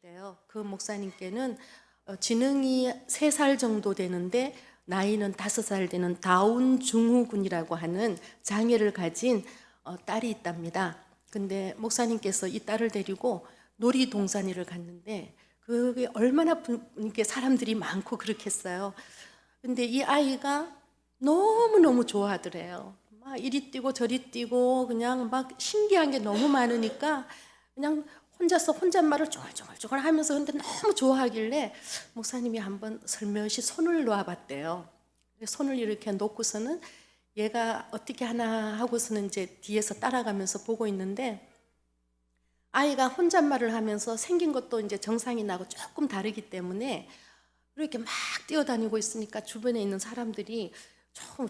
하셨대요. 그 목사님께는 지능이 3살 정도 되는데 나이는 5살 되는 다운 증후군이라고 하는 장애를 가진 딸이 있답니다. 근데 목사님께서 이 딸을 데리고 놀이동산을 갔는데 그게 얼마나 이렇게 사람들이 많고 그렇겠어요. 근데 이 아이가 너무너무 좋아하더래요. 막 이리 뛰고 저리 뛰고 그냥 막 신기한 게 너무 많으니까 그냥 혼자서 혼잣말을 쫑알쫑알 하면서 근데 너무 좋아하길래 목사님이 한번 슬며시 손을 놓아봤대요. 손을 이렇게 놓고서는 얘가 어떻게 하나 하고서는 이제 뒤에서 따라가면서 보고 있는데 아이가 혼잣말을 하면서 생긴 것도 이제 정상이 나고 조금 다르기 때문에 이렇게 막 뛰어다니고 있으니까 주변에 있는 사람들이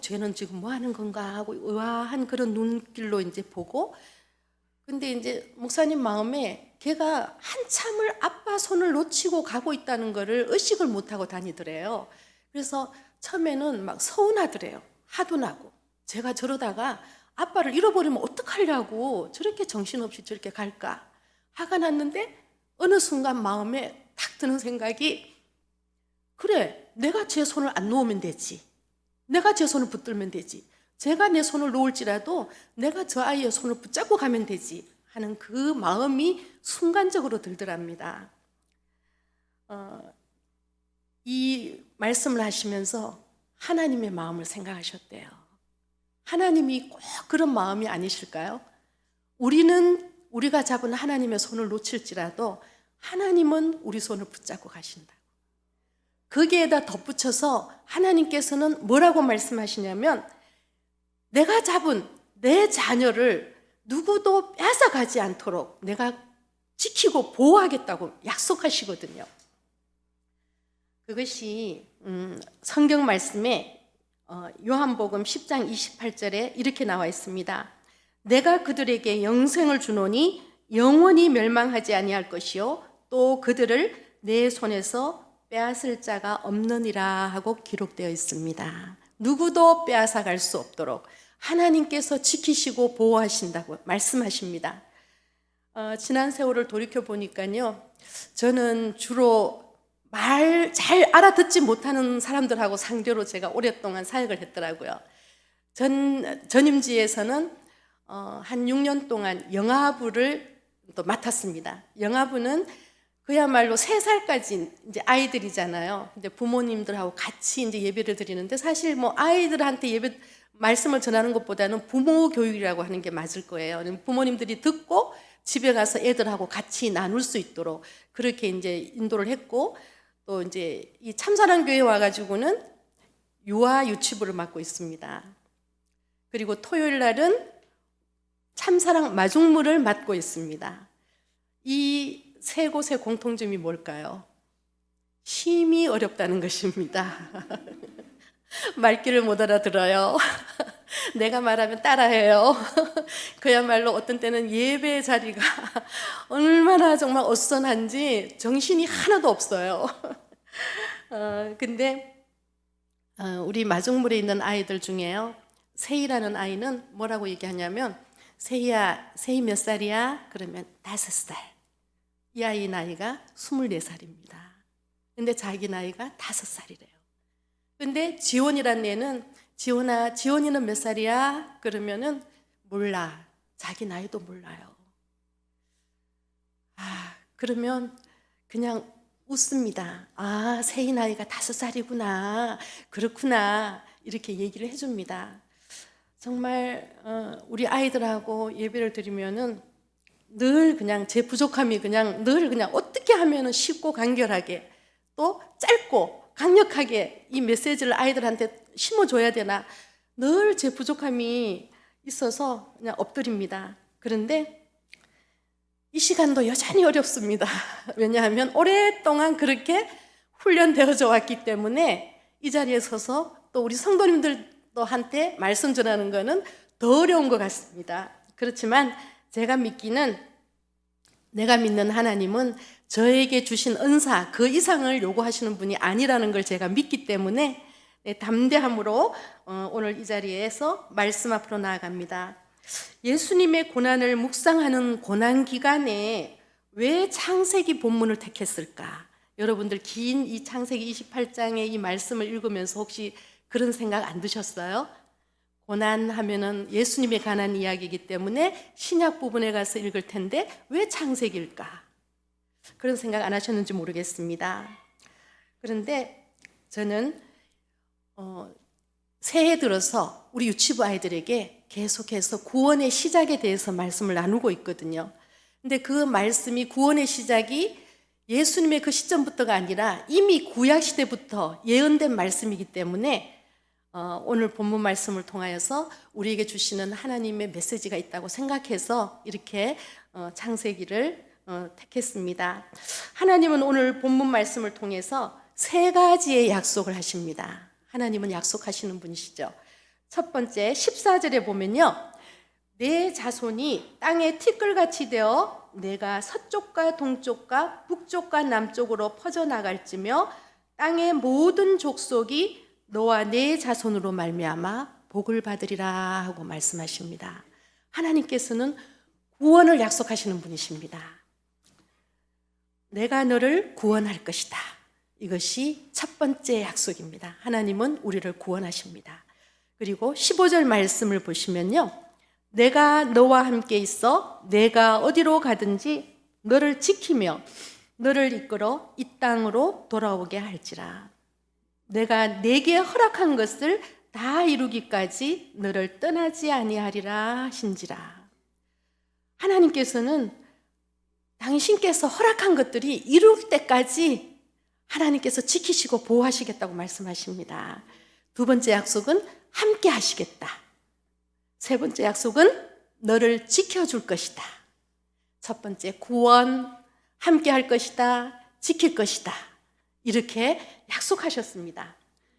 쟤는 지금 뭐 하는 건가 하고 의아한 그런 눈길로 이제 보고, 근데 이제 목사님 마음에 걔가 한참을 아빠 손을 놓치고 가고 있다는 거를 의식을 못하고 다니더래요. 그래서 처음에는 막 서운하더래요. 화도 나고. 제가 저러다가 아빠를 잃어버리면 어떡하려고 저렇게 정신없이 저렇게 갈까 화가 났는데 어느 순간 마음에 탁 드는 생각이, 그래, 내가 제 손을 안 놓으면 되지. 내가 제 손을 붙들면 되지. 제가 내 손을 놓을지라도 내가 저 아이의 손을 붙잡고 가면 되지 하는 그 마음이 순간적으로 들더랍니다. 이 말씀을 하시면서 하나님의 마음을 생각하셨대요. 하나님이 꼭 그런 마음이 아니실까요? 우리가 잡은 하나님의 손을 놓칠지라도 하나님은 우리 손을 붙잡고 가신다. 거기에다 덧붙여서 하나님께서는 뭐라고 말씀하시냐면 내가 잡은 내 자녀를 누구도 뺏어가지 않도록 내가 지키고 보호하겠다고 약속하시거든요. 그것이 성경 말씀에 요한복음 10장 28절에 이렇게 나와 있습니다. 내가 그들에게 영생을 주노니 영원히 멸망하지 아니할 것이요 또 그들을 내 손에서 빼앗을 자가 없느니라 하고 기록되어 있습니다. 누구도 빼앗아갈 수 없도록 하나님께서 지키시고 보호하신다고 말씀하십니다. 지난 세월을 돌이켜 보니까요, 저는 주로 말 잘 알아듣지 못하는 사람들하고 상대로 제가 오랫동안 사역을 했더라고요. 전임지에서는 한 6년 동안 영아부를 또 맡았습니다. 영아부는 그야말로 3살까지 이제 아이들이잖아요. 근데 부모님들하고 같이 이제 예배를 드리는데 사실 뭐 아이들한테 말씀을 전하는 것보다는 부모 교육이라고 하는 게 맞을 거예요. 부모님들이 듣고 집에 가서 애들하고 같이 나눌 수 있도록 그렇게 이제 인도를 했고, 또 이제 이 참사랑 교회에 와가지고는 유아 유치부를 맡고 있습니다. 그리고 토요일 날은 참사랑 마중물을 맡고 있습니다. 이 세 곳의 공통점이 뭘까요? 심히 어렵다는 것입니다. 말귀를 못 알아들어요. 내가 말하면 따라해요. 그야말로 어떤 때는 예배 자리가 얼마나 정말 어수선한지 정신이 하나도 없어요. 근데 우리 마중물에 있는 아이들 중에요, 세희라는 아이는 뭐라고 얘기하냐면, 세희야, 세희 몇 살이야? 그러면 5살. 이 아이 나이가 24살입니다. 근데 자기 나이가 5살이래요. 근데 지원이란 애는, 지원이는 몇 살이야? 그러면은 몰라. 자기 나이도 몰라요. 그러면 그냥 웃습니다. 세희 나이가 5살이구나. 그렇구나. 이렇게 얘기를 해줍니다. 정말 우리 아이들하고 예배를 드리면은 늘 그냥 제 부족함이 늘 그냥 어떻게 하면은 쉽고 간결하게 또 짧고 강력하게 이 메시지를 아이들한테 심어줘야 되나, 늘 제 부족함이 있어서 그냥 엎드립니다. 그런데 이 시간도 여전히 어렵습니다. 왜냐하면 오랫동안 그렇게 훈련되어져 왔기 때문에 이 자리에 서서 또 우리 성도님들한테 말씀 전하는 거는 더 어려운 것 같습니다. 그렇지만 제가 내가 믿는 하나님은 저에게 주신 은사 그 이상을 요구하시는 분이 아니라는 걸 제가 믿기 때문에 담대함으로 오늘 이 자리에서 말씀 앞으로 나아갑니다. 예수님의 고난을 묵상하는 고난 기간에 왜 창세기 본문을 택했을까? 여러분들 긴 이 창세기 28장의 이 말씀을 읽으면서 혹시 그런 생각 안 드셨어요? 고난하면은 예수님에 관한 이야기이기 때문에 신약 부분에 가서 읽을 텐데 왜 창세기일까? 그런 생각 안 하셨는지 모르겠습니다. 그런데 저는 새해 들어서 우리 유치부 아이들에게 계속해서 구원의 시작에 대해서 말씀을 나누고 있거든요. 근데 그 말씀이 구원의 시작이 예수님의 그 시점부터가 아니라 이미 구약 시대부터 예언된 말씀이기 때문에 오늘 본문 말씀을 통하여서 우리에게 주시는 하나님의 메시지가 있다고 생각해서 이렇게 창세기를 택했습니다. 하나님은 오늘 본문 말씀을 통해서 세 가지의 약속을 하십니다. 하나님은 약속하시는 분이시죠. 첫 번째 14절에 보면요, 내 자손이 땅에 티끌같이 되어 내가 서쪽과 동쪽과 북쪽과 남쪽으로 퍼져나갈지며 땅의 모든 족속이 너와 내 자손으로 말미암아 복을 받으리라 하고 말씀하십니다. 하나님께서는 구원을 약속하시는 분이십니다. 내가 너를 구원할 것이다. 이것이 첫 번째 약속입니다. 하나님은 우리를 구원하십니다. 그리고 15절 말씀을 보시면요, 내가 너와 함께 있어 내가 어디로 가든지 너를 지키며 너를 이끌어 이 땅으로 돌아오게 할지라. 내가 내게 허락한 것을 다 이루기까지 너를 떠나지 아니하리라 하신지라. 하나님께서는 당신께서 허락한 것들이 이룰 때까지 하나님께서 지키시고 보호하시겠다고 말씀하십니다. 두 번째 약속은 함께 하시겠다. 세 번째 약속은 너를 지켜줄 것이다. 첫 번째 구원, 함께 할 것이다, 지킬 것이다. 이렇게 약속하셨습니다.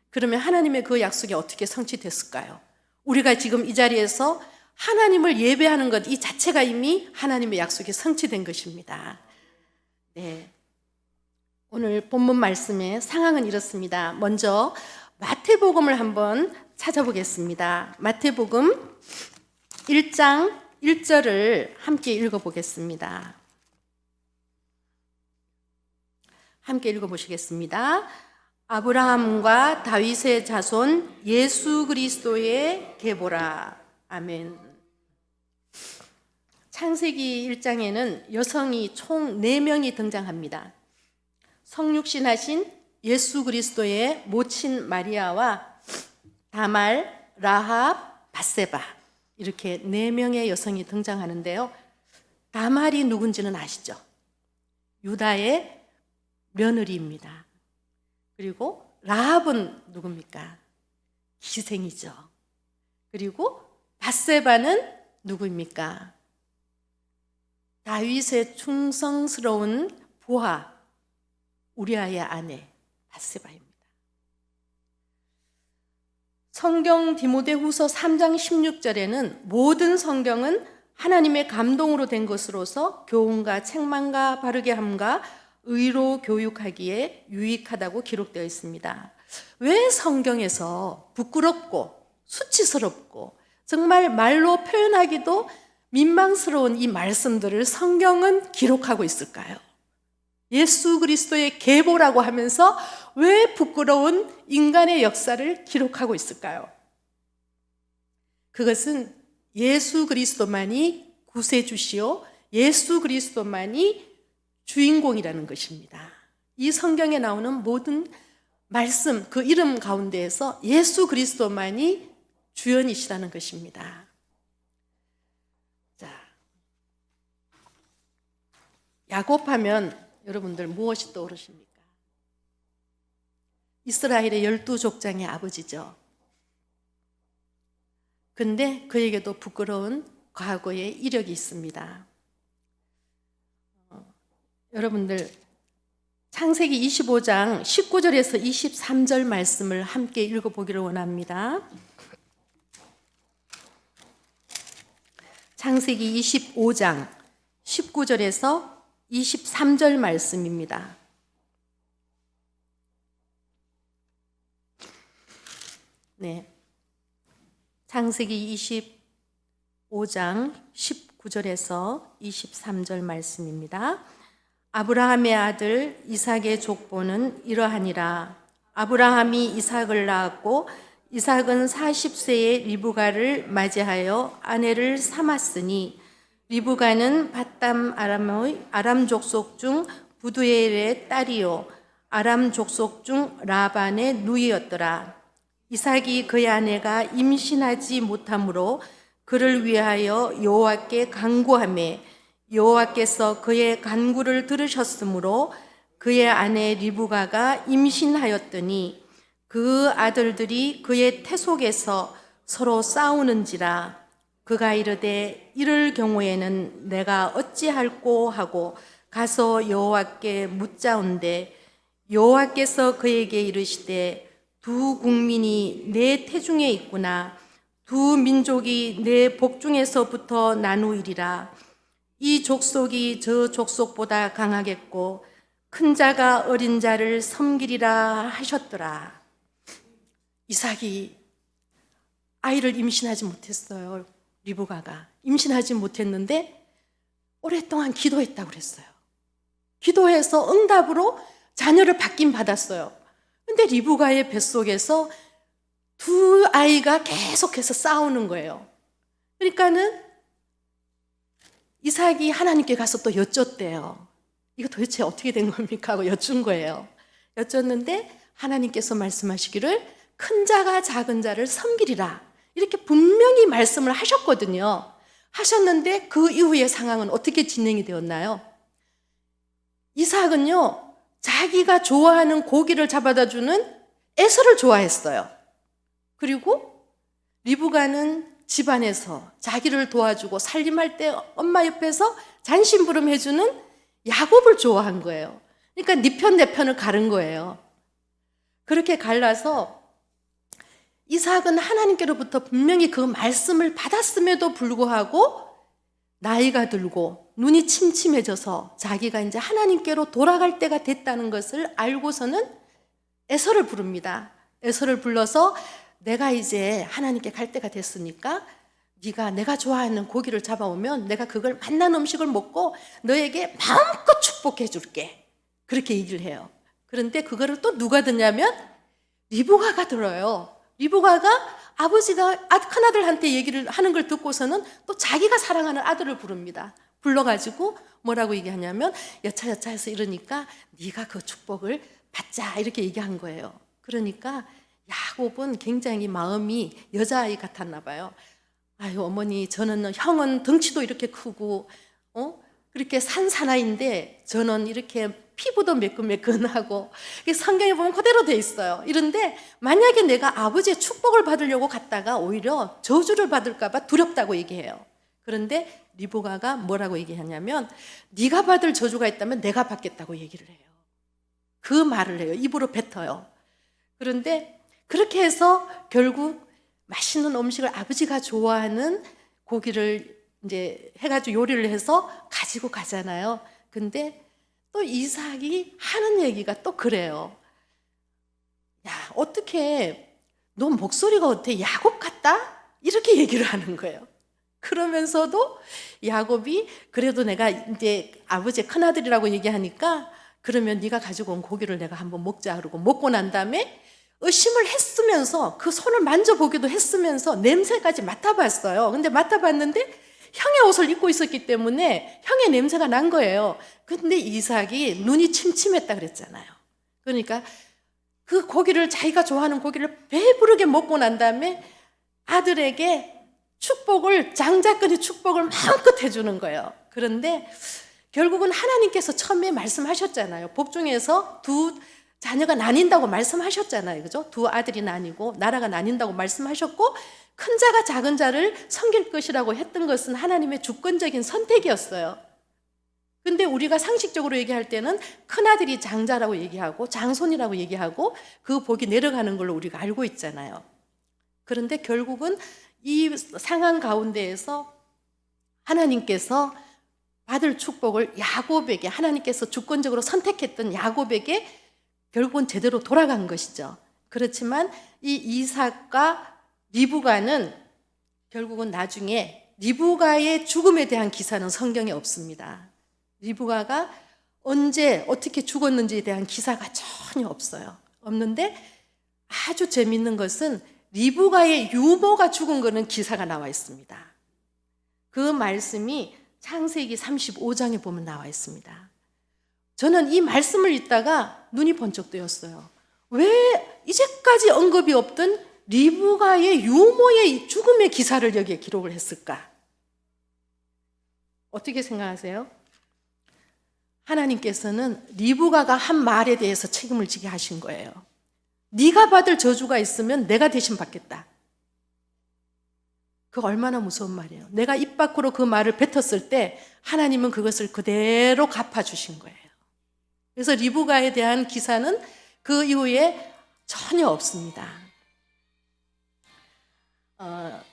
그러면 하나님의 그 약속이 어떻게 성취됐을까요? 우리가 지금 이 자리에서 하나님을 예배하는 것 이 자체가 이미 하나님의 약속이 성취된 것입니다. 네. 오늘 본문 말씀의 상황은 이렇습니다. 먼저 마태복음을 한번 찾아보겠습니다. 마태복음 1장 1절을 함께 읽어보겠습니다. 함께 읽어보시겠습니다. 아브라함과 다윗의 자손 예수 그리스도의 계보라. 아멘. 창세기 1장에는 여성이 총 4명이 등장합니다. 성육신하신 예수 그리스도의 모친 마리아와 다말, 라합, 밧세바, 이렇게 4명의 여성이 등장하는데요. 다말이 누군지는 아시죠? 유다의 며느리입니다. 그리고 라합은 누굽니까? 기생이죠. 그리고 밧세바는 누구입니까? 다윗의 충성스러운 부하 우리아의 아내 밧세바입니다. 성경 디모데후서 3장 16절에는 모든 성경은 하나님의 감동으로 된 것으로서 교훈과 책망과 바르게 함과 의로 교육하기에 유익하다고 기록되어 있습니다. 왜 성경에서 부끄럽고 수치스럽고 정말 말로 표현하기도 민망스러운 이 말씀들을 성경은 기록하고 있을까요? 예수 그리스도의 계보라고 하면서 왜 부끄러운 인간의 역사를 기록하고 있을까요? 그것은 예수 그리스도만이 구세주시요 예수 그리스도만이 주인공이라는 것입니다. 이 성경에 나오는 모든 말씀, 그 이름 가운데에서 예수 그리스도만이 주연이시라는 것입니다. 자, 야곱하면 여러분들 무엇이 떠오르십니까? 이스라엘의 12족장의 아버지죠. 근데 그에게도 부끄러운 과거의 이력이 있습니다. 여러분들 창세기 25장 19절에서 23절 말씀을 함께 읽어보기를 원합니다. 창세기 25장 19절에서 23절 말씀입니다. 네. 창세기 25장 19절에서 23절 말씀입니다. 아브라함의 아들 이삭의 족보는 이러하니라. 아브라함이 이삭을 낳았고 이삭은 40세에 리브가를 맞이하여 아내를 삼았으니 리브가는 밧담 아람 족속 중 부두엘의 딸이요 아람 족속 중 라반의 누이였더라. 이삭이 그의 아내가 임신하지 못하므로 그를 위하여 여호와께 간구하며 여호와께서 그의 간구를 들으셨으므로 그의 아내 리브가가 임신하였더니 그 아들들이 그의 태속에서 서로 싸우는지라. 그가 이르되 이럴 경우에는 내가 어찌할꼬 하고 가서 여호와께 묻자온대 여호와께서 그에게 이르시되 두 국민이 내 태중에 있구나. 두 민족이 내 복중에서부터 나누이리라. 이 족속이 저 족속보다 강하겠고 큰 자가 어린 자를 섬기리라 하셨더라. 이삭이 아이를 임신하지 못했어요. 리브가가 임신하지 못했는데 오랫동안 기도했다고 그랬어요. 기도해서 응답으로 자녀를 받긴 받았어요. 근데 리브가의 뱃속에서 두 아이가 계속해서 싸우는 거예요. 그러니까는 이삭이 하나님께 가서 또 여쭸대요. 이거 도대체 어떻게 된 겁니까? 하고 여쭌 거예요. 여쭸는데 하나님께서 말씀하시기를 큰 자가 작은 자를 섬기리라. 이렇게 분명히 말씀을 하셨거든요. 하셨는데 그 이후의 상황은 어떻게 진행이 되었나요? 이삭은요, 자기가 좋아하는 고기를 잡아다 주는 에서를 좋아했어요. 그리고 리브가는 집안에서 자기를 도와주고 살림할 때 엄마 옆에서 잔심부름 해주는 야곱을 좋아한 거예요. 그러니까 네 편 내 편을 가른 거예요. 그렇게 갈라서 이삭은 하나님께로부터 분명히 그 말씀을 받았음에도 불구하고 나이가 들고 눈이 침침해져서 자기가 이제 하나님께로 돌아갈 때가 됐다는 것을 알고서는 에서를 부릅니다. 에서를 불러서 내가 이제 하나님께 갈 때가 됐으니까 네가 내가 좋아하는 고기를 잡아오면 내가 그걸 맛난 음식을 먹고 너에게 마음껏 축복해 줄게. 그렇게 얘기를 해요. 그런데 그거를 또 누가 듣냐면 리브가가 들어요. 리브가가 아버지가 큰아들한테 얘기를 하는 걸 듣고서는 또 자기가 사랑하는 아들을 부릅니다. 불러가지고 뭐라고 얘기하냐면 여차여차 해서 이러니까 네가 그 축복을 받자 이렇게 얘기한 거예요. 그러니까 야곱은 굉장히 마음이 여자아이 같았나 봐요. 아유 어머니 저는 형은 덩치도 이렇게 크고 그렇게 산 사나이인데 저는 이렇게 피부도 매끈매끈하고 성경에 보면 그대로 돼 있어요. 이런데 만약에 내가 아버지의 축복을 받으려고 갔다가 오히려 저주를 받을까 봐 두렵다고 얘기해요. 그런데 리브가가 뭐라고 얘기하냐면 네가 받을 저주가 있다면 내가 받겠다고 얘기를 해요. 그 말을 해요. 입으로 뱉어요. 그런데 그렇게 해서 결국 맛있는 음식을 아버지가 좋아하는 고기를 이제 해가지고 요리를 해서 가지고 가잖아요. 근데 또 이삭이 하는 얘기가 또 그래요. 야, 어떻게 너 목소리가 어때? 야곱 같다? 이렇게 얘기를 하는 거예요. 그러면서도 야곱이 그래도 내가 이제 아버지의 큰아들이라고 얘기하니까 그러면 네가 가지고 온 고기를 내가 한번 먹자 그러고 먹고 난 다음에 의심을 했으면서 그 손을 만져보기도 했으면서 냄새까지 맡아봤어요. 근데 맡아봤는데 형의 옷을 입고 있었기 때문에 형의 냄새가 난 거예요. 근데 이삭이 눈이 침침했다 그랬잖아요. 그러니까 그 고기를 자기가 좋아하는 고기를 배부르게 먹고 난 다음에 아들에게 축복을 장자권의 축복을 마음껏 해주는 거예요. 그런데 결국은 하나님께서 처음에 말씀하셨잖아요. 복중에서 두 자녀가 나뉜다고 말씀하셨잖아요. 그죠? 두 아들이 나뉘고 나라가 나뉜다고 말씀하셨고 큰 자가 작은 자를 섬길 것이라고 했던 것은 하나님의 주권적인 선택이었어요. 근데 우리가 상식적으로 얘기할 때는 큰아들이 장자라고 얘기하고 장손이라고 얘기하고 그 복이 내려가는 걸로 우리가 알고 있잖아요. 그런데 결국은 이 상황 가운데에서 하나님께서 받을 축복을 야곱에게 하나님께서 주권적으로 선택했던 야곱에게 결국은 제대로 돌아간 것이죠. 그렇지만 이 이삭과 리브가는 결국은 나중에 리브가의 죽음에 대한 기사는 성경에 없습니다. 리브가가 언제 어떻게 죽었는지에 대한 기사가 전혀 없어요. 없는데 아주 재밌는 것은 리브가의 유모가 죽은 거는 기사가 나와 있습니다. 그 말씀이 창세기 35장에 보면 나와 있습니다. 저는 이 말씀을 읽다가 눈이 번쩍 뜨였어요. 왜 이제까지 언급이 없던 리브가의 유모의 죽음의 기사를 여기에 기록을 했을까? 어떻게 생각하세요? 하나님께서는 리브가가 한 말에 대해서 책임을 지게 하신 거예요. 네가 받을 저주가 있으면 내가 대신 받겠다. 그거 얼마나 무서운 말이에요. 내가 입 밖으로 그 말을 뱉었을 때 하나님은 그것을 그대로 갚아주신 거예요. 그래서 리브가에 대한 기사는 그 이후에 전혀 없습니다.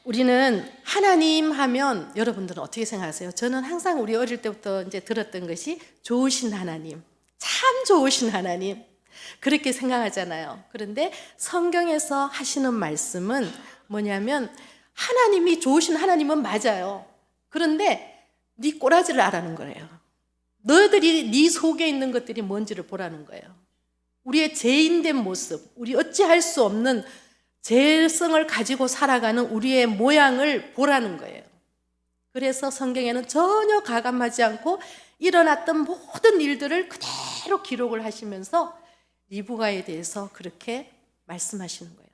우리는 하나님 하면 여러분들은 어떻게 생각하세요? 저는 항상 우리 어릴 때부터 이제 들었던 것이 좋으신 하나님, 참 좋으신 하나님, 그렇게 생각하잖아요. 그런데 성경에서 하시는 말씀은 뭐냐면 하나님이 좋으신 하나님은 맞아요. 그런데 네 꼬라지를 알아는 거예요. 너희들이 네 속에 있는 것들이 뭔지를 보라는 거예요. 우리의 죄인된 모습, 우리 어찌할 수 없는 죄성을 가지고 살아가는 우리의 모양을 보라는 거예요. 그래서 성경에는 전혀 가감하지 않고 일어났던 모든 일들을 그대로 기록을 하시면서 리브가에 대해서 그렇게 말씀하시는 거예요.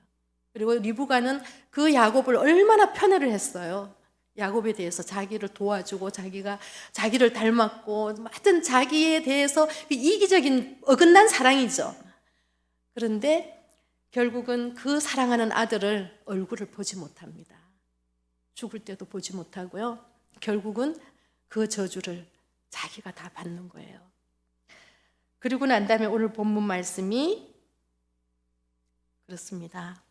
그리고 리브가는 그 야곱을 얼마나 편애를 했어요. 야곱에 대해서 자기를 도와주고 자기가 자기를 닮았고 하여튼 자기에 대해서 이기적인 어긋난 사랑이죠. 그런데 결국은 그 사랑하는 아들을 얼굴을 보지 못합니다. 죽을 때도 보지 못하고요. 결국은 그 저주를 자기가 다 받는 거예요. 그리고 난 다음에 오늘 본문 말씀이 그렇습니다.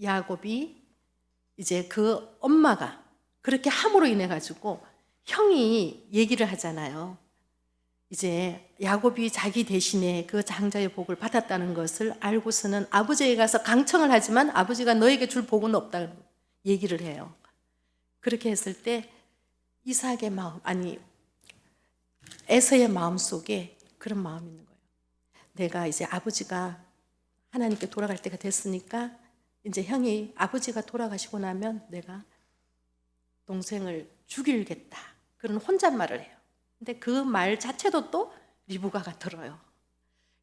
야곱이 이제 그 엄마가 그렇게 함으로 인해 가지고 형이 얘기를 하잖아요. 이제 야곱이 자기 대신에 그 장자의 복을 받았다는 것을 알고서는 아버지에게 가서 강청을 하지만 아버지가 너에게 줄 복은 없다고 얘기를 해요. 그렇게 했을 때 이삭의 마음, 아니 에서의 마음 속에 그런 마음이 있는 거예요. 내가 이제 아버지가 하나님께 돌아갈 때가 됐으니까 이제 형이 아버지가 돌아가시고 나면 내가 동생을 죽이겠다. 그런 혼잣말을 해요. 근데 그 말 자체도 또 리브가가 들어요.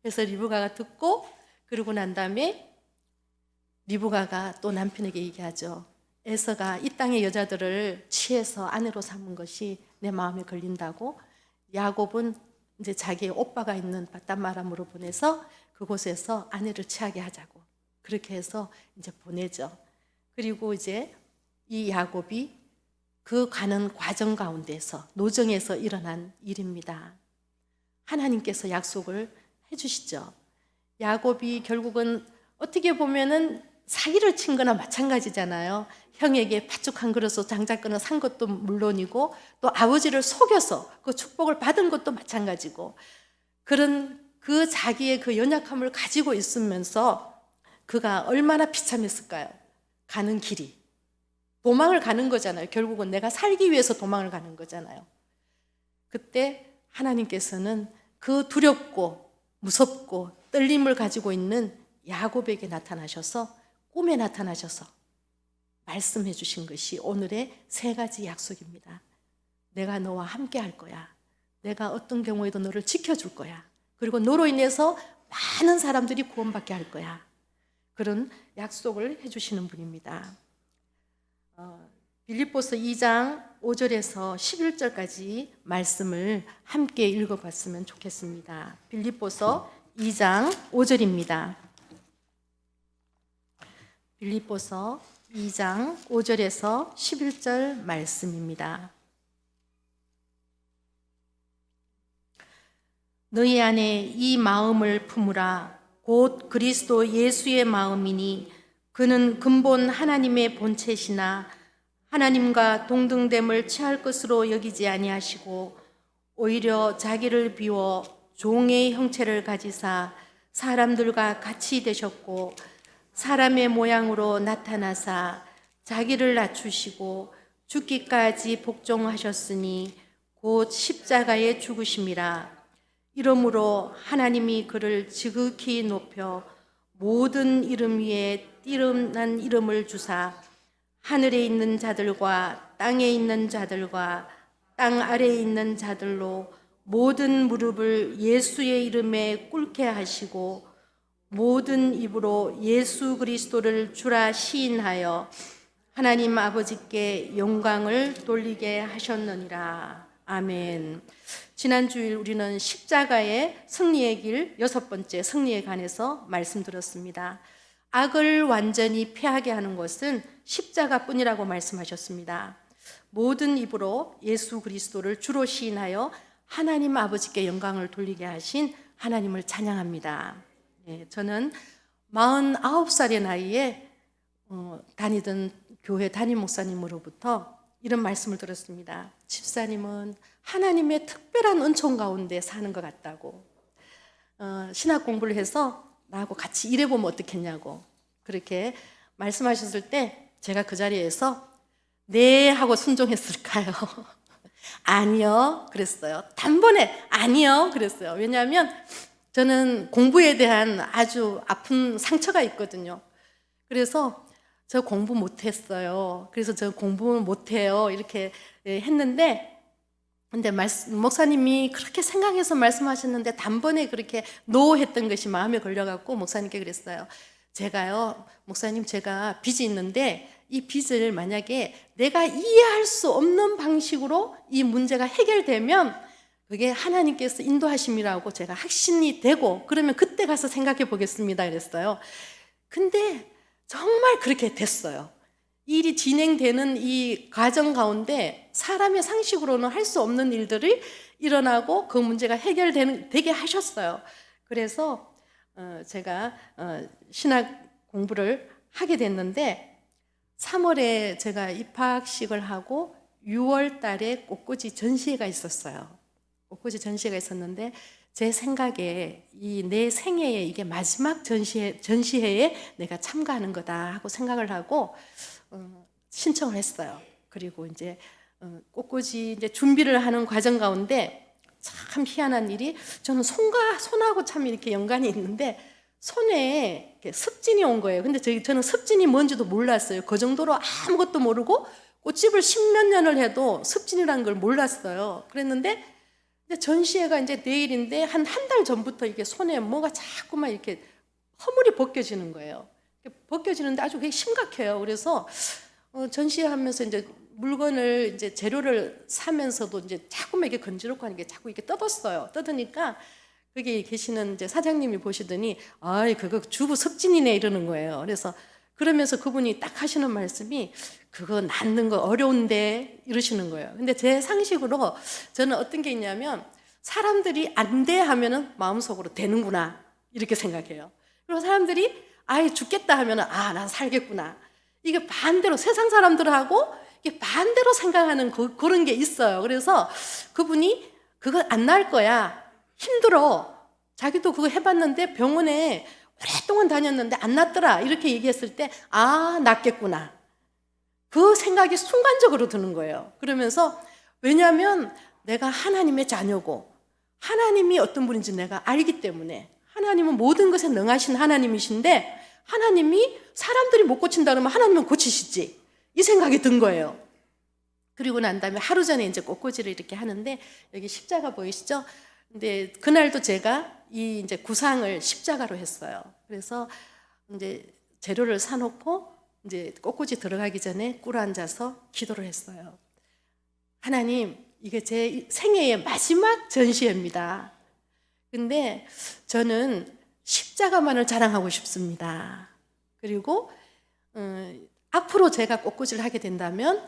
그래서 리브가가 듣고 그러고 난 다음에 리브가가 또 남편에게 얘기하죠. 에서가 이 땅의 여자들을 취해서 아내로 삼은 것이 내 마음에 걸린다고 야곱은 이제 자기의 오빠가 있는 바단마람으로 보내서 그곳에서 아내를 취하게 하자고 그렇게 해서 이제 보내죠. 그리고 이제 이 야곱이 그 가는 과정 가운데서 노정에서 일어난 일입니다. 하나님께서 약속을 해주시죠. 야곱이 결국은 어떻게 보면은 사기를 친 거나 마찬가지잖아요. 형에게 팥죽 한 그릇으로 장작권을 산 것도 물론이고 또 아버지를 속여서 그 축복을 받은 것도 마찬가지고 그런 그 자기의 그 연약함을 가지고 있으면서 그가 얼마나 비참했을까요? 가는 길이 도망을 가는 거잖아요. 결국은 내가 살기 위해서 도망을 가는 거잖아요. 그때 하나님께서는 그 두렵고 무섭고 떨림을 가지고 있는 야곱에게 나타나셔서 꿈에 나타나셔서 말씀해 주신 것이 오늘의 세 가지 약속입니다. 내가 너와 함께 할 거야. 내가 어떤 경우에도 너를 지켜줄 거야. 그리고 너로 인해서 많은 사람들이 구원받게 할 거야. 그런 약속을 해주시는 분입니다. 빌립보서 2장 5절에서 11절까지 말씀을 함께 읽어봤으면 좋겠습니다. 빌립보서 2장 5절입니다. 빌립보서 2장 5절에서 11절 말씀입니다. 너희 안에 이 마음을 품으라. 곧 그리스도 예수의 마음이니 그는 근본 하나님의 본체시나 하나님과 동등됨을 취할 것으로 여기지 아니하시고 오히려 자기를 비워 종의 형체를 가지사 사람들과 같이 되셨고 사람의 모양으로 나타나사 자기를 낮추시고 죽기까지 복종하셨으니 곧 십자가에 죽으심이라. 이름으로 하나님이 그를 지극히 높여 모든 이름 위에 뛰어난 이름을 주사 하늘에 있는 자들과 땅에 있는 자들과 땅 아래에 있는 자들로 모든 무릎을 예수의 이름에 꿇게 하시고 모든 입으로 예수 그리스도를 주라 시인하여 하나님 아버지께 영광을 돌리게 하셨느니라. 아멘. 지난 주일 우리는 십자가의 승리의 길 6번째 승리에 관해서 말씀드렸습니다. 악을 완전히 패하게 하는 것은 십자가뿐이라고 말씀하셨습니다. 모든 입으로 예수 그리스도를 주로 시인하여 하나님 아버지께 영광을 돌리게 하신 하나님을 찬양합니다. 저는 49살의 나이에 다니던 교회 담임 목사님으로부터 이런 말씀을 들었습니다. 집사님은 하나님의 특별한 은총 가운데 사는 것 같다고. 신학 공부를 해서 나하고 같이 일해보면 어떻겠냐고 그렇게 말씀하셨을 때 제가 그 자리에서 네 하고 순종했을까요? 아니요 그랬어요. 단번에 아니요 그랬어요. 왜냐하면 저는 공부에 대한 아주 아픈 상처가 있거든요. 그래서 저 공부 못했어요. 그래서 저 공부 못해요 이렇게 했는데 근데 목사님이 그렇게 생각해서 말씀하셨는데 단번에 그렇게 노 했던 것이 마음에 걸려갖고 목사님께 그랬어요. 제가요 목사님 제가 빚이 있는데 이 빚을 만약에 내가 이해할 수 없는 방식으로 이 문제가 해결되면 그게 하나님께서 인도하심이라고 제가 확신이 되고 그러면 그때 가서 생각해 보겠습니다 그랬어요. 근데 정말 그렇게 됐어요. 일이 진행되는 이 과정 가운데 사람의 상식으로는 할 수 없는 일들이 일어나고 그 문제가 해결되게 하셨어요. 그래서 제가 신학 공부를 하게 됐는데 3월에 제가 입학식을 하고 6월 달에 꽃꽂이 전시회가 있었어요. 꽃꽂이 전시회가 있었는데 제 생각에 이 내 생애에 이게 마지막 전시회에 내가 참가하는 거다 하고 생각을 하고 신청을 했어요. 그리고 이제 꽃꽂이 이제 준비를 하는 과정 가운데 참 희한한 일이 저는 손하고 참 이렇게 연관이 있는데 손에 습진이 온 거예요. 근데 저는 습진이 뭔지도 몰랐어요. 그 정도로 아무것도 모르고 꽃집을 10몇 년을 해도 습진이라는 걸 몰랐어요. 그랬는데 전시회가 이제 내일인데 한 달 전부터 이게 손에 뭐가 자꾸만 이렇게 허물이 벗겨지는 거예요. 벗겨지는데 아주 그게 심각해요. 그래서 전시하면서 이제 물건을 이제 재료를 사면서도 이제 자꾸만 이게 건지럽고 하는 게 자꾸 이렇게 뜯었어요. 뜯으니까 거기 계시는 이제 사장님이 보시더니 아이 그거 주부 습진이네 이러는 거예요. 그래서 그러면서 그분이 딱 하시는 말씀이 그거 낫는 거 어려운데 이러시는 거예요. 근데 제 상식으로 저는 어떤 게 있냐면 사람들이 안 돼 하면은 마음속으로 되는구나 이렇게 생각해요. 그리고 사람들이 아예 죽겠다 하면은 아, 난 살겠구나. 이게 반대로 세상 사람들하고 이게 반대로 생각하는 그런 게 있어요. 그래서 그분이 그거 안 나을 거야. 힘들어. 자기도 그거 해봤는데 병원에 오랫동안 다녔는데 안 낫더라. 이렇게 얘기했을 때 아, 낫겠구나. 그 생각이 순간적으로 드는 거예요. 그러면서 왜냐하면 내가 하나님의 자녀고 하나님이 어떤 분인지 내가 알기 때문에 하나님은 모든 것에 능하신 하나님이신데 하나님이 사람들이 못 고친다 그러면 하나님은 고치시지 이 생각이 든 거예요. 그리고 난 다음에 하루 전에 이제 꽃꽂이를 이렇게 하는데 여기 십자가 보이시죠? 근데 그날도 제가 이 이제 구상을 십자가로 했어요. 그래서 이제 재료를 사놓고 이제 꽃꽂이 들어가기 전에 꿇어 앉아서 기도를 했어요. 하나님, 이게 제 생애의 마지막 전시회입니다. 근데 저는 십자가만을 자랑하고 싶습니다. 그리고 앞으로 제가 꽃꽂이를 하게 된다면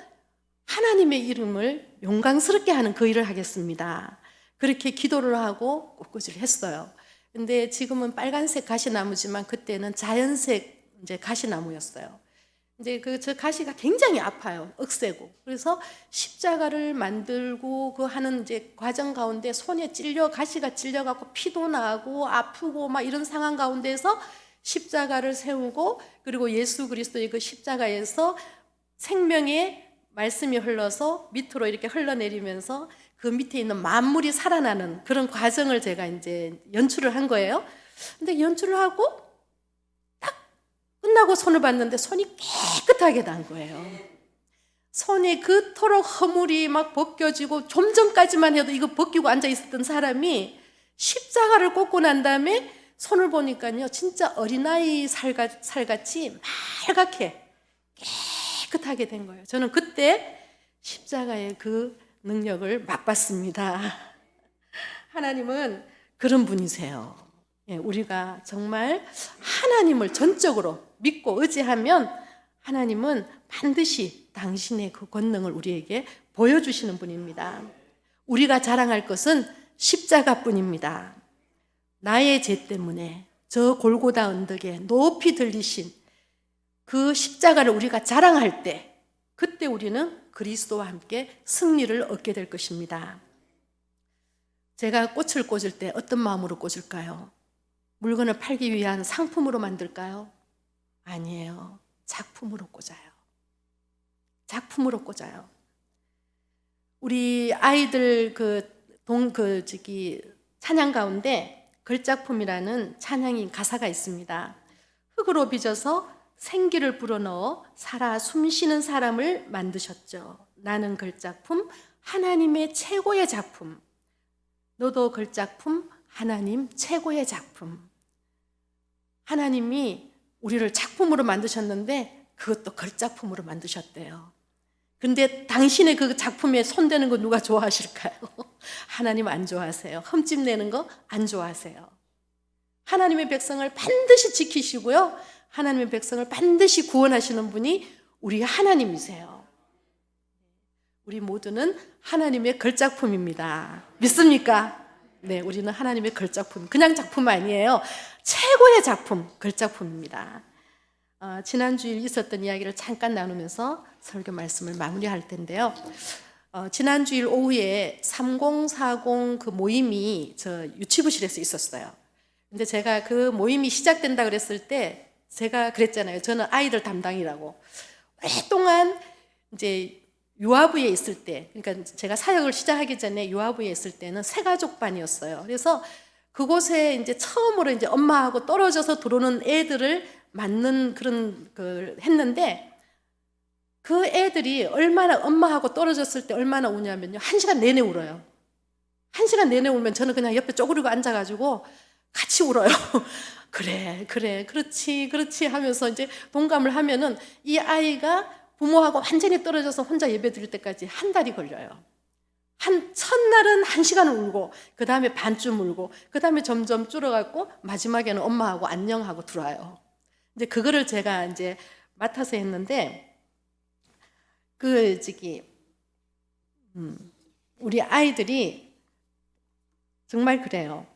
하나님의 이름을 영광스럽게 하는 그 일을 하겠습니다. 그렇게 기도를 하고 꽃꽂이를 했어요. 근데 지금은 빨간색 가시나무지만 그때는 자연색 이제 가시나무였어요. 이제 저 가시가 굉장히 아파요. 억세고. 그래서 십자가를 만들고 그 하는 이제 과정 가운데 손에 가시가 찔려갖고 피도 나고 아프고 막 이런 상황 가운데서 십자가를 세우고 그리고 예수 그리스도의 그 십자가에서 생명의 말씀이 흘러서 밑으로 이렇게 흘러내리면서 그 밑에 있는 만물이 살아나는 그런 과정을 제가 이제 연출을 한 거예요. 근데 연출을 하고 딱 끝나고 손을 봤는데 손이 깨끗하게 난 거예요. 손에 그토록 허물이 막 벗겨지고 좀 전까지만 해도 이거 벗기고 앉아 있었던 사람이 십자가를 꽂고 난 다음에 손을 보니까요, 진짜 어린아이 살같이 말갛게 깨끗하게 된 거예요. 저는 그때 십자가의 그 능력을 맛봤습니다. 하나님은 그런 분이세요. 우리가 정말 하나님을 전적으로 믿고 의지하면 하나님은 반드시 당신의 그 권능을 우리에게 보여주시는 분입니다. 우리가 자랑할 것은 십자가뿐입니다. 나의 죄 때문에 저 골고다 언덕에 높이 들리신 그 십자가를 우리가 자랑할 때, 그때 우리는 그리스도와 함께 승리를 얻게 될 것입니다. 제가 꽃을 꽂을 때 어떤 마음으로 꽂을까요? 물건을 팔기 위한 상품으로 만들까요? 아니에요. 작품으로 꽂아요. 작품으로 꽂아요. 우리 아이들 찬양 가운데 걸작품이라는 찬양인 가사가 있습니다. 흙으로 빚어서 생기를 불어넣어 살아 숨쉬는 사람을 만드셨죠. 나는 걸작품, 하나님의 최고의 작품. 너도 걸작품, 하나님 최고의 작품. 하나님이 우리를 작품으로 만드셨는데 그것도 걸작품으로 만드셨대요. 근데 당신의 그 작품에 손대는 거 누가 좋아하실까요? 하나님 안 좋아하세요. 흠집 내는 거 안 좋아하세요. 하나님의 백성을 반드시 지키시고요, 하나님의 백성을 반드시 구원하시는 분이 우리 하나님이세요. 우리 모두는 하나님의 걸작품입니다. 믿습니까? 네, 우리는 하나님의 걸작품, 그냥 작품 아니에요. 최고의 작품, 걸작품입니다. 지난 주일 있었던 이야기를 잠깐 나누면서 설교 말씀을 마무리할 텐데요. 지난 주일 오후에 3040 그 모임이 저 유치부실에서 있었어요. 근데 제가 그 모임이 시작된다 그랬을 때 제가 그랬잖아요. 저는 아이들 담당이라고. 오랫동안 이제 유아부에 있을 때, 그러니까 제가 사역을 시작하기 전에 유아부에 있을 때는 새가족반이었어요. 그래서 그곳에 이제 처음으로 이제 엄마하고 떨어져서 들어오는 애들을 맞는 그런 걸 했는데, 그 애들이 얼마나 엄마하고 떨어졌을 때 얼마나 우냐면요, 1시간 내내 울어요. 1시간 내내 울면 저는 그냥 옆에 쪼그리고 앉아가지고 같이 울어요. 그래, 그렇지 하면서 이제 동감을 하면은 이 아이가 부모하고 완전히 떨어져서 혼자 예배 드릴 때까지 한 달이 걸려요. 첫날은 1시간을 울고, 그 다음에 반쯤 울고, 그 다음에 점점 줄어갖고, 마지막에는 엄마하고 안녕하고 들어와요. 이제 그거를 제가 이제 맡아서 했는데, 우리 아이들이 정말 그래요.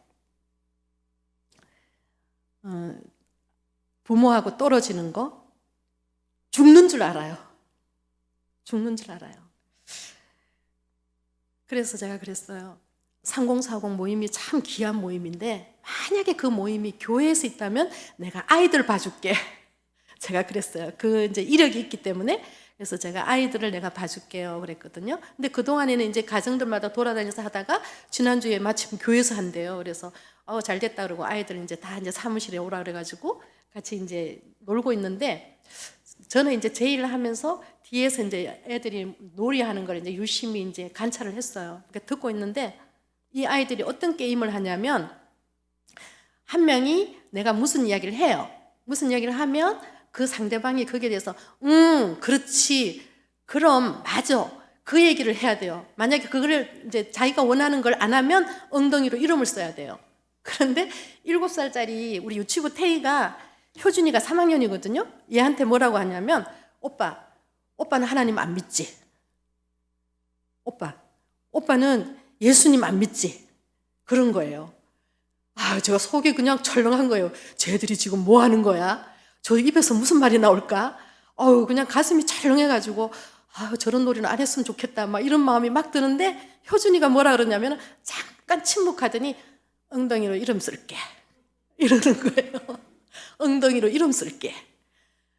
부모하고 떨어지는 거, 죽는 줄 알아요. 죽는 줄 알아요. 그래서 제가 그랬어요. 3040 모임이 참 귀한 모임인데 만약에 그 모임이 교회에서 있다면 내가 아이들 봐줄게. 제가 그랬어요. 그 이제 이력이 있기 때문에. 그래서 제가 아이들을 내가 봐줄게요 그랬거든요. 근데 그동안에는 이제 가정들마다 돌아다녀서 하다가 지난주에 마침 교회에서 한대요. 그래서 잘 됐다 그러고 아이들 이제 다 이제 사무실에 오라 그래가지고 같이 이제 놀고 있는데, 저는 이제 제 일을 하면서 뒤에서 이제 애들이 놀이하는 걸 이제 유심히 이제 관찰을 했어요. 그러니까 듣고 있는데 이 아이들이 어떤 게임을 하냐면, 한 명이 내가 무슨 이야기를 해요. 무슨 이야기를 하면 그 상대방이 거기에 대해서 그렇지, 그럼 맞아, 그 얘기를 해야 돼요. 만약에 그거를 이제 자기가 원하는 걸 안 하면 엉덩이로 이름을 써야 돼요. 그런데 7살짜리 우리 유치부 태희가, 효준이가 3학년이거든요. 얘한테 뭐라고 하냐면, 오빠는 하나님 안 믿지? 오빠는 예수님 안 믿지? 그런 거예요. 제가 속이 그냥 철렁한 거예요. 쟤들이 지금 뭐 하는 거야? 저 입에서 무슨 말이 나올까? 그냥 가슴이 철렁해가지고 저런 놀이는 안 했으면 좋겠다, 막 이런 마음이 막 드는데, 효준이가 뭐라 그러냐면 잠깐 침묵하더니 엉덩이로 이름 쓸게 이러는 거예요. 엉덩이로 이름 쓸게.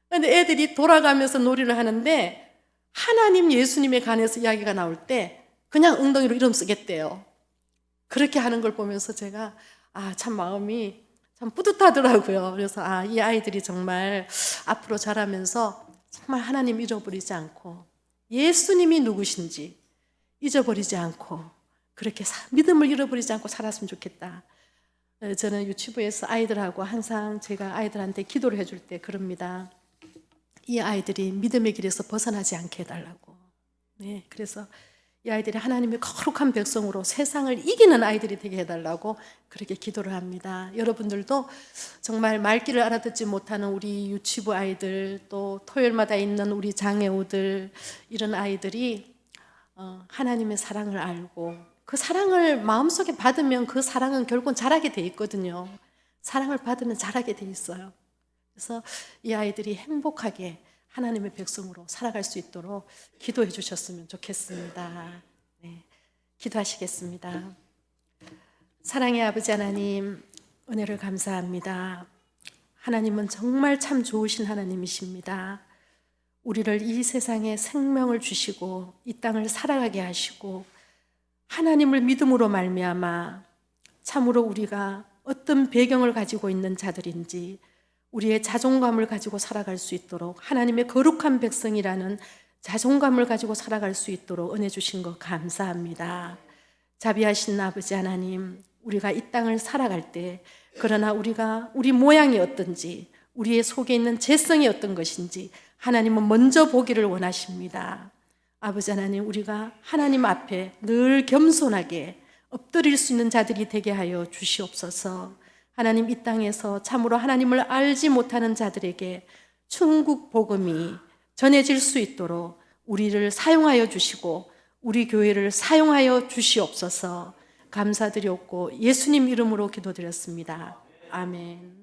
근데 애들이 돌아가면서 놀이를 하는데 하나님 예수님에 관해서 이야기가 나올 때 그냥 엉덩이로 이름 쓰겠대요. 그렇게 하는 걸 보면서 제가 참 마음이 참 뿌듯하더라고요. 그래서 이 아이들이 정말 앞으로 자라면서 정말 하나님 잊어버리지 않고 예수님이 누구신지 잊어버리지 않고 그렇게 믿음을 잃어버리지 않고 살았으면 좋겠다. 저는 유치부에서 아이들하고 항상 제가 아이들한테 기도를 해줄 때 그럽니다. 이 아이들이 믿음의 길에서 벗어나지 않게 해달라고. 네, 그래서 이 아이들이 하나님의 거룩한 백성으로 세상을 이기는 아이들이 되게 해달라고 그렇게 기도를 합니다. 여러분들도 정말 말귀를 알아듣지 못하는 우리 유치부 아이들, 또 토요일마다 있는 우리 장애우들, 이런 아이들이 하나님의 사랑을 알고 그 사랑을 마음속에 받으면 그 사랑은 결국은 자라게 돼 있거든요. 사랑을 받으면 자라게 돼 있어요. 그래서 이 아이들이 행복하게 하나님의 백성으로 살아갈 수 있도록 기도해 주셨으면 좋겠습니다. 네, 기도하시겠습니다. 사랑의 아버지 하나님, 은혜를 감사합니다. 하나님은 정말 참 좋으신 하나님이십니다. 우리를 이 세상에 생명을 주시고 이 땅을 살아가게 하시고 하나님을 믿음으로 말미암아 참으로 우리가 어떤 배경을 가지고 있는 자들인지 우리의 자존감을 가지고 살아갈 수 있도록 하나님의 거룩한 백성이라는 자존감을 가지고 살아갈 수 있도록 은혜 주신 것 감사합니다. 자비하신 아버지 하나님, 우리가 이 땅을 살아갈 때 그러나 우리 모양이 어떤지 우리의 속에 있는 재성이 어떤 것인지 하나님은 먼저 보기를 원하십니다. 아버지 하나님, 우리가 하나님 앞에 늘 겸손하게 엎드릴 수 있는 자들이 되게 하여 주시옵소서. 하나님, 이 땅에서 참으로 하나님을 알지 못하는 자들에게 천국 복음이 전해질 수 있도록 우리를 사용하여 주시고 우리 교회를 사용하여 주시옵소서. 감사드렸고 예수님 이름으로 기도드렸습니다. 아멘.